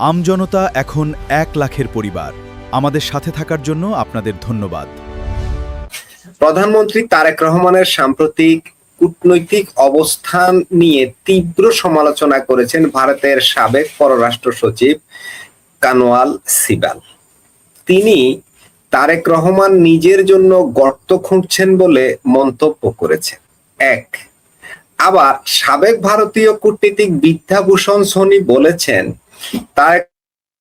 আমজনতা এখন ১ লাখের পরিবার। আমাদের সাথে থাকার জন্য আপনাদের ধন্যবাদ। প্রধানমন্ত্রী তারেক রহমানের সাম্প্রতিক কূটনৈতিক অবস্থান নিয়ে তীব্র সমালোচনা করেছেন ভারতের সাবেক পররাষ্ট্র সচিব কানওয়াল সিবাল। তিনি তারেক রহমান নিজের জন্য গর্ত খুঁড়ছেন বলে মন্তব্য করেছেন। আবার সাবেক ভারতীয় কূটনীতিক বিদ্যাভূষণ সোনি বলেছেন, তারেক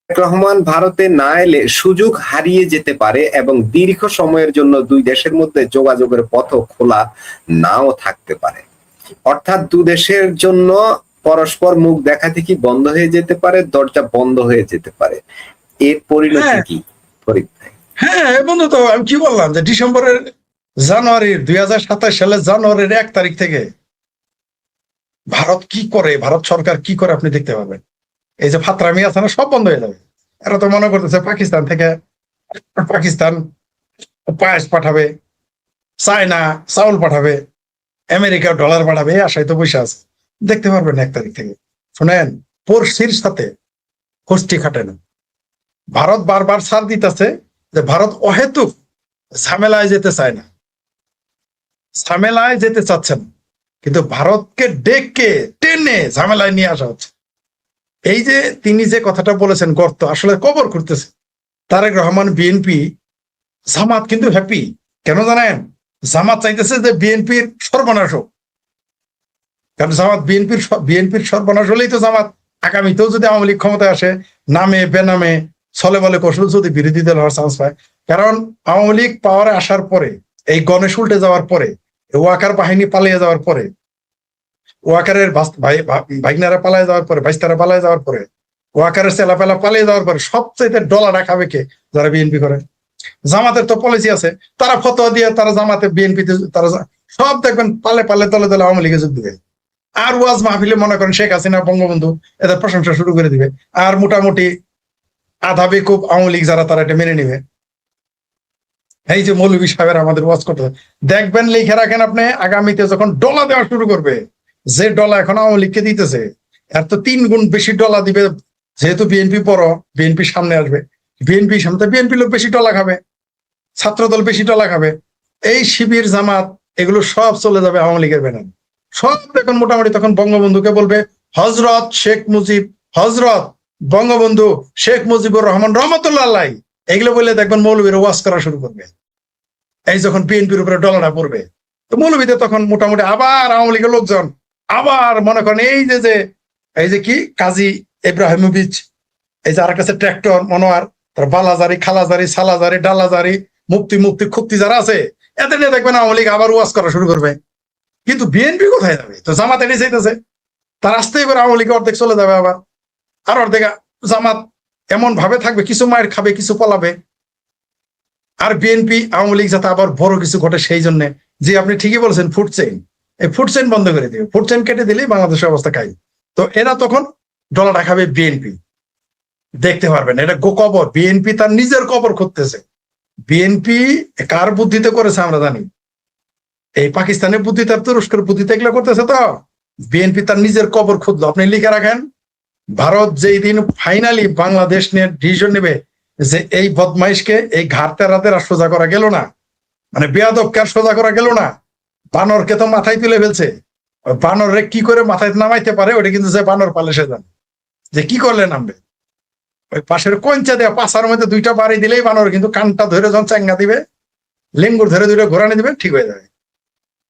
রহমান ভারতে না এলে সুযোগ হারিয়ে যেতে পারে এবং দীর্ঘ সময়ের জন্য দুই দেশের মধ্যে যোগাযোগের পথ খোলা নাও থাকতে পারে। অর্থাৎ দুই দেশের জন্য পরস্পর মুখ দেখা দেখি বন্ধ হয়ে যেতে পারে, দরজা বন্ধ হয়ে যেতে পারে। এর পরিণতি কি? হ্যাঁ বন্ধু, তো আমি কি বললাম যে জানুয়ারির 2027 সালের জানুয়ারির 1 তারিখ থেকে ভারত কি করে, ভারত সরকার কি করে আপনি দেখতে পাবেন। এই যে ফাতরামি আছে না, সব বন্ধ হয়ে যাবে। এরা তো মনে করতেছে পাকিস্তান পায়েস পাঠাবে, চায়না চাউল পাঠাবে, আমেরিকা ডলার পাঠাবে, এই আশায় তো বসে আছে। দেখতে পারবেন 1 তারিখ থেকে। শুনেন, পড়শির সাথে গোষ্ঠী খাটে না। ভারত বারবার ছাড় দিতেছে যে ভারত অহেতুক ঝামেলায় যেতে চায় না, ঝামেলায় যেতে চাচ্ছে না, কিন্তু ভারতকে ডেকে টেনে ঝামেলায় নিয়ে আসা হচ্ছে। এই যে তিনি যে কথাটা বলেছেন গর্ত, আসলে কবর করতেছে তারেক রহমান, বিএনপি, জামাত কিন্তু হ্যাপি। কেন জানেন? জামাত চাইতেছে যে বিএনপির সর্বনাশ হোক। কারণ জামাত বিএনপির সর্বনাশ হলেই তো জামাত আগামীতেও যদি আওয়ামী লীগ ক্ষমতায় আসে, নামে বেনামে ছলে বলে কৌশল যদি বিরোধী দল হওয়ার চান্স পায়। কারণ আওয়ামী লীগ পাওয়ারে আসার পরে, এই গণেশ উল্টে যাওয়ার পরে, ওয়াকার বাহিনী পালিয়ে যাওয়ার পরে, ওয়াকারের ভাইগনারা পালিয়ে যাওয়ার পরে, বাইস্তারা পালিয়ে যাওয়ার পরে, ওয়াকারের চেলাপেলা পালিয়ে যাওয়ার পরে সবচেয়ে ডলার খাবে কে? যারা বিএনপি করে। জামাতের তো পলিসি আছে, তারা ফতোয়া দিয়ে তারা জামাতে বিএনপিতে তারা সব দেখবেন পালে পালে দলে দলে আওয়ামী লীগে যোগ দিবে। আর ওয়াজ মাহফিলে মনে করেন শেখ হাসিনা, বঙ্গবন্ধু এদের প্রশংসা শুরু করে দিবে। আর মোটামুটি আধা বেকুব আওয়ামী লীগ যারা, তারা এটা মেনে নিবে। এই যে মৌলভী সাহেবের আমাদের ওয়াজ করতে দেখবেন, লিখে রাখেন আপনি, আগামীতে যখন ডলা দেওয়া শুরু করবে, যে ডলা এখন আওয়ামী লীগকে দিতেছে এর তো 3 গুণ বেশি ডলা দিবে। যেহেতু বিএনপি বড়, বিএনপি সামনে আসবে, বিএনপির সামনে বিএনপি লোক বেশি ডলা খাবে, ছাত্রদল বেশি ডলা খাবে, এই শিবির জামাত এগুলো সব চলে যাবে আওয়ামী লীগের ব্যানার। সব দেখুন মোটামুটি তখন বঙ্গবন্ধুকে বলবে হজরত শেখ মুজিব, হজরত বঙ্গবন্ধু শেখ মুজিবুর রহমান রহমতুল্লাহ আলাইহি, এগুলো বলে দেখবেন মৌলবীর ওয়াজ করা শুরু করবে। এই যখন বিএনপির উপরে ডলাটা পড়বে, তো মৌলবীতে তখন মোটামুটি আবার আওয়ামী লীগের লোকজন আবার মনে করেন এই যে কি কাজী ইব্রাহিমোভিচ, এই যে আর কাছে ট্র্যাক্টর মনোয়ার, তার বালাজারি, খালাজারি, সালাজারি, ডালাজারি, মুক্তি খুক্তি যারা আছে, এদের নিয়ে দেখবেন আওয়ামী লীগ আবার ওয়াজ করা শুরু করবে। কিন্তু বিএনপি কোথায় যাবে? তো জামাত এনে চাইতেছে, তার আসতে এবার আওয়ামী লীগ অর্ধেক চলে যাবে, আবার আর অর্ধেক জামাত এমন ভাবে থাকবে, কিছু মায়ের খাবে, কিছু পলাবে। আর বিএনপি আওয়ামী লীগ যাতে আবার বড় কিছু ঘটে, সেই জন্য যে আপনি ঠিকই বলছেন ফুড চেইন, এই ফুড চেইন বন্ধ করে দিবে। ফুড চেইন কেটে দিলেই বাংলাদেশের অবস্থা খাই। তো এরা তখন ডলাটা খাবে বিএনপি। দেখতে পারবেন এটা কবর, বিএনপি তার নিজের কবর খুঁজতেছে। বিএনপি কার বুদ্ধিতে করেছে আমরা জানি, এই পাকিস্তানের বুদ্ধিতে, তুরস্কের বুদ্ধিতে এগুলো করতেছে। তো বিএনপি তার নিজের কবর খুঁজলো। আপনি লিখে রাখেন, ভারত যেই দিন ফাইনালি বাংলাদেশ নিয়ে ডিসিশন নেবে যে এই বদমাইশকে, এই ঘাটতে রাতের আর সোজা করা গেল না, মানে বেয়াদবকে আর সোজা করা গেল না, বানরকে তো মাথায় তুলে ফেলছে, বানরে কি করে মাথায় নামাইতে পারে ওটা কিন্তু যে বানর পালে সে জানে যে কি করলে নামবে। ওই পাশের কঞ্চা দেওয়া পাশার মধ্যে 2টা বাড়ি দিলেই বানর কিন্তু কানটা ধরে যখন চাঙ্গা দিবে, লেঙ্গুর ধরে 2টা ঘোরানি দিবে, ঠিক হয়ে যাবে।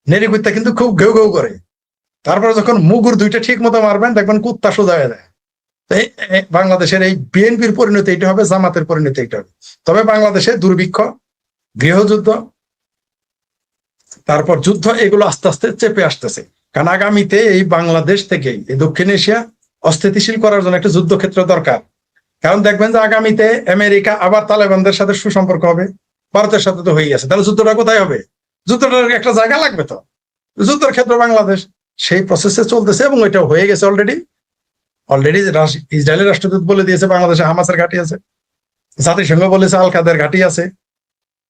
নেরিকুত্তা কিন্তু খুব ঘেউ ঘেউ করে, তারপরে যখন মুগুর 2টা ঠিক মতো মারবেন দেখবেন কুত্তা সোজা হয়ে যায়। বাংলাদেশের এই বিএনপির পরিণতি এইটা হবে, জামাতের পরিণতি এইটা হবে। তবে বাংলাদেশে দুর্ভিক্ষ, গৃহযুদ্ধ, তারপর যুদ্ধ, এগুলো আস্তে আস্তে চেপে আসতেছে। কারণ আগামীতে এই বাংলাদেশ থেকে এই দক্ষিণ এশিয়া অস্থিতিশীল করার জন্য একটা যুদ্ধক্ষেত্র দরকার। কারণ দেখবেন যে আগামীতে আমেরিকা আবার তালেবানদের সাথে সুসম্পর্ক হবে, ভারতের সাথে তো হয়ে গেছে, তাহলে যুদ্ধটা কোথায় হবে? যুদ্ধটার একটা জায়গা লাগবে, তো যুদ্ধের ক্ষেত্র বাংলাদেশ সেই প্রসেসে চলতেছে এবং এটা হয়ে গেছে অলরেডি। ইসরায়েলের রাষ্ট্রদূত বলে দিয়েছে বাংলাদেশে হামাসের ঘাঁটি আছে, জাতিসংঘ বলেছে আল কাদের ঘাঁটি আছে,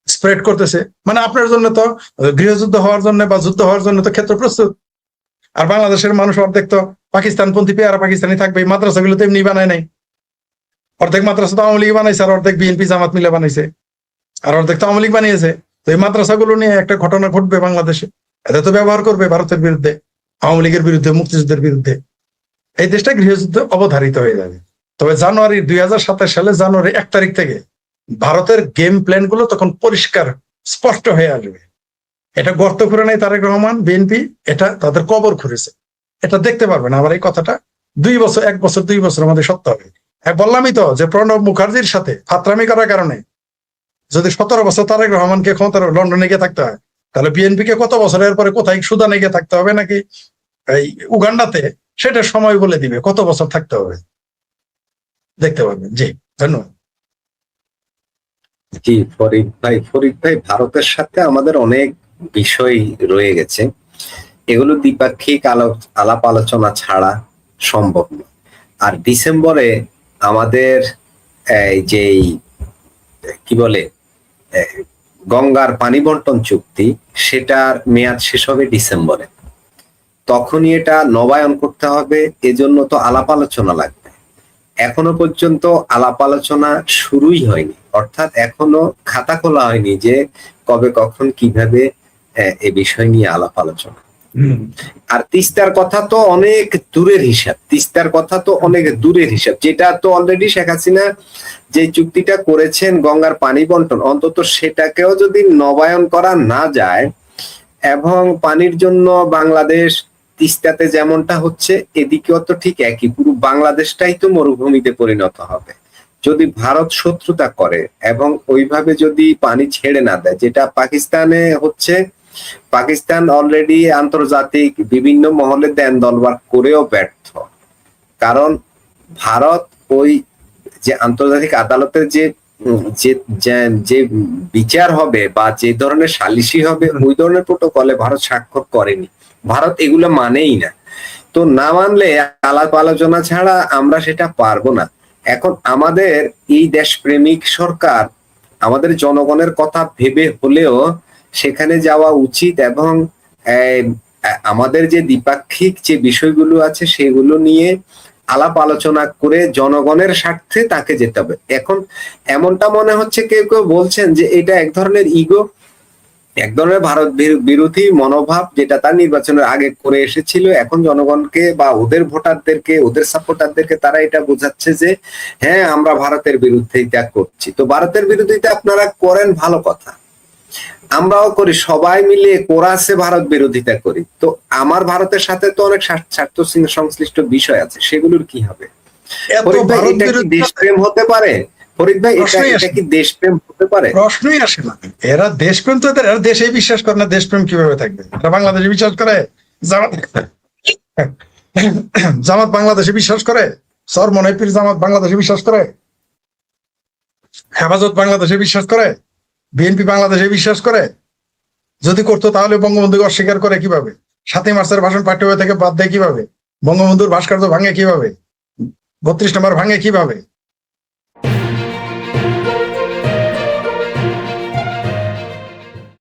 স্প্রেড করতেছে। মানে আপনার জন্য তো গৃহযুদ্ধ হওয়ার জন্য বা যুদ্ধ হওয়ার জন্য তো ক্ষেত্র প্রস্তুত। আর বাংলাদেশের মানুষ অর্ধেক তো পাকিস্তানপন্থী, পেয়ারা পাকিস্তানি থাকবে, মাদ্রাসাগুলো তো এমনি বানায় নাই। অর্ধেক মাদ্রাসা তো আওয়ামী লীগ বানাইছে, আর অর্ধেক বিএনপি জামাত মিলে বানাইছে, আর অর্ধেক তো আওয়ামী লীগ বানিয়েছে। তো এই মাদ্রাসাগুলো নিয়ে একটা ঘটনা ঘটবে বাংলাদেশে, এটা তো ব্যবহার করবে ভারতের বিরুদ্ধে, আওয়ামী লীগের বিরুদ্ধে, মুক্তিযুদ্ধের বিরুদ্ধে। এই দেশটা গৃহযুদ্ধ অবধারিত হয়ে যাবে। তবে জানুয়ারি 2027 সালে জানুয়ারি 1 তারিখ থেকে ভারতের গেম প্ল্যান গুলো তখন পরিষ্কার স্পষ্ট হয়ে আসবে। এটা গর্ত করে নাই তারেক রহমান, বিএনপি, এটা তাদের কবর খুঁড়েছে, এটা দেখতে পারবেন। আবার এই কথাটা 2 বছর, 1 বছর 2 বছর আমাদের সত্য হবে। বললামই তো যে প্রণব মুখার্জির সাথে ফাত্রামি করার কারণে যদি 17 বছর তারেক রহমানকে ক্ষমতার লন্ডনে গিয়ে থাকতে হয়, তাহলে বিএনপি কে কত বছরের পরে কোথায় সুদানে গিয়ে থাকতে হবে নাকি এই উগান্ডাতে, সেটা সময় বলে দিবে কত বছর থাকতে হবে, দেখতে পারবেন। জি, ধন্যবাদ। জি ফরিদ ভাই, ভারতের সাথে আমাদের অনেক বিষয় রয়ে গেছে, এগুলো দ্বিপাক্ষিক আলাপ আলোচনা ছাড়া সম্ভব নয়। আর ডিসেম্বরে আমাদের যে কি বলে গঙ্গার পানি বন্টন চুক্তি, সেটার মেয়াদ শেষ হবে ডিসেম্বরে। তখনই এটা নবায়ন করতে হবে, এজন্য তো আলাপ আলোচনা লাগবে। এখনো পর্যন্ত আলাপ আলোচনা শুরুই হয়নি, অর্থাৎ এখনো খাতা খোলা হয়নি যে কবে কখন কিভাবে এ বিষয় নিয়ে আলাপ আলোচনা। আর তিস্তার কথা তো অনেক দূরের হিসাব, যেটা তো অলরেডি শেখ হাসিনা যে চুক্তিটা করেছেন গঙ্গার পানি বন্টন, অন্তত সেটাকেও যদি নবায়ন করা না যায়, এবং পানির জন্য বাংলাদেশ তিস্তাতে যেমনটা হচ্ছে এদিকেও তো ঠিক একই, পুরো বাংলাদেশটাই তো মরুভূমিতে পরিণত হবে যদি ভারত শত্রুতা করে এবং ওইভাবে যদি পানি ছেড়ে না দেয়, যেটা পাকিস্তানে হচ্ছে। পাকিস্তান অলরেডি আন্তর্জাতিক বিভিন্ন মহলে দেন দলবার করেও ব্যর্থ, কারণ ভারত ওই যে আন্তর্জাতিক আদালতের যে বিচার হবে বা যে ধরনের সালিসি হবে, ওই ধরনের প্রোটোকলে ভারত স্বাক্ষর করেনি, ভারত এগুলো মানেই না। তো না মানলে আলাপ আলোচনা ছাড়া আমরা সেটা পারবো না। এখন আমাদের এই দেশপ্রেমিক সরকার আমাদের জনগণের কথা ভেবে হলেও সেখানে যাওয়া উচিত, এবং আমাদের যে দ্বিপাক্ষিক যে বিষয়গুলো আছে সেগুলো নিয়ে আলাপ আলোচনা করে জনগণের স্বার্থে তাকে যেতে হবে। এখন এমনটা মনে হচ্ছে কেউ কেউ বলছেন যে এটা এক ধরনের ইগো, এক ধরনের ভারত বিরোধী মনোভাব, যেটা তার নির্বাচনের আগে করে এসেছিল। এখন জনগণকে বা ওদের ভোটারদেরকে, ওদের সাপোর্টারদেরকে তারা এটা বোঝাচ্ছে যে হ্যাঁ, আমরা ভারতের বিরুদ্ধিতা করছি। তো ভারতের বিরোধিতা আপনারা করেন, ভালো কথা, আমরাও করি, সবাই মিলে কোরাসে ভারত বিরোধিতা করি। তো আমার ভারতের সাথে তো অনেক স্বার্থ সংশ্লিষ্ট বিষয় আছে, সেগুলোর কি হবে? ফরিদ ভাই, এটা কি দেশপ্রেম হতে পারে? ফরিদ ভাই, এটা কি দেশপ্রেম হতে পারে? প্রশ্নই আসে না। এরা দেশপ্রেম তো, এরা দেশেই বিশ্বাস করে না, দেশপ্রেম কিভাবে থাকবে? এরা বাংলাদেশে বিশ্বাস করে, জামাত বাংলাদেশে বিশ্বাস করে, সরমনে পীর জামাত বাংলাদেশে বিশ্বাস করে, হেফাজত বাংলাদেশে বিশ্বাস করে, বিএনপি বাংলাদেশে বিশ্বাস করে। যদি করতো তাহলে বঙ্গবন্ধুকে অস্বীকার করে কিভাবে? 7ই মার্চের ভাষণ পাঠ্য বই থেকে বাদ দেয় কিভাবে? বঙ্গবন্ধুর ভাস্কর্য ভাঙে কিভাবে? 32 নম্বর ভাঙে কিভাবে?